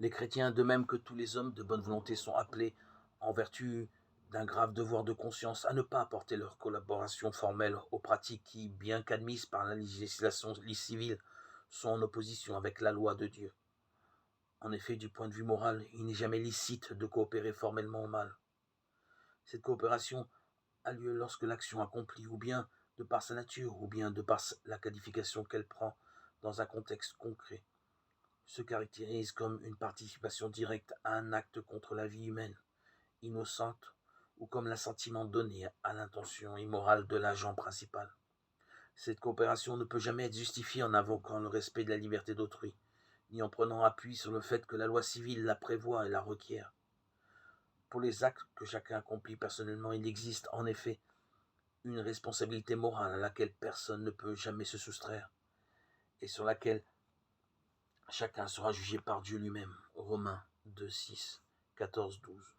Les chrétiens, de même que tous les hommes de bonne volonté, sont appelés, en vertu d'un grave devoir de conscience, à ne pas apporter leur collaboration formelle aux pratiques qui, bien qu'admises par la législation civile, sont en opposition avec la loi de Dieu. En effet, du point de vue moral, il n'est jamais licite de coopérer formellement au mal. Cette coopération a lieu lorsque l'action accomplie, ou bien de par sa nature, ou bien de par la qualification qu'elle prend dans un contexte concret, se caractérise comme une participation directe à un acte contre la vie humaine, innocente, ou comme l'assentiment donné à l'intention immorale de l'agent principal. Cette coopération ne peut jamais être justifiée en invoquant le respect de la liberté d'autrui, ni en prenant appui sur le fait que la loi civile la prévoit et la requiert. Pour les actes que chacun accomplit personnellement, il existe en effet une responsabilité morale à laquelle personne ne peut jamais se soustraire, et sur laquelle chacun sera jugé par Dieu lui-même. Romains 2, 6, 14, 12.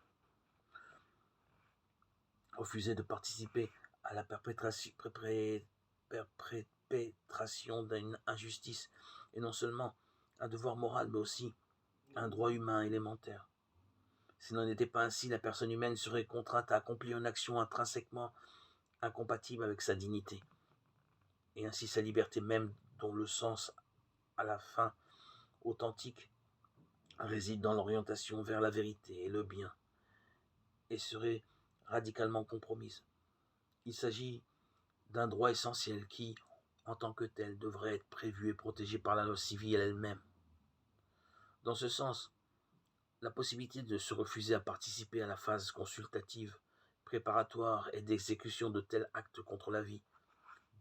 Refuser de participer à la perpétration d'une injustice est non seulement un devoir moral, mais aussi un droit humain élémentaire. S'il n'en était pas ainsi, la personne humaine serait contrainte à accomplir une action intrinsèquement incompatible avec sa dignité, et ainsi sa liberté même, dont le sens, à la fin, authentique, réside dans l'orientation vers la vérité et le bien, et serait radicalement compromise. Il s'agit d'un droit essentiel qui, en tant que tel, devrait être prévu et protégé par la loi civile elle-même. Dans ce sens, la possibilité de se refuser à participer à la phase consultative, préparatoire et d'exécution de tels actes contre la vie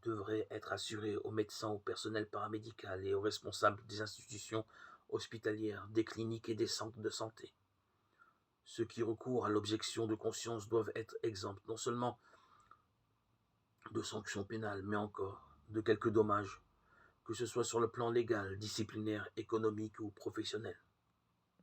devrait être assurée aux médecins, au personnel paramédical et aux responsables des institutions hospitalières, des cliniques et des centres de santé. Ceux qui recourent à l'objection de conscience doivent être exempts non seulement de sanctions pénales, mais encore de quelques dommages, que ce soit sur le plan légal, disciplinaire, économique ou professionnel.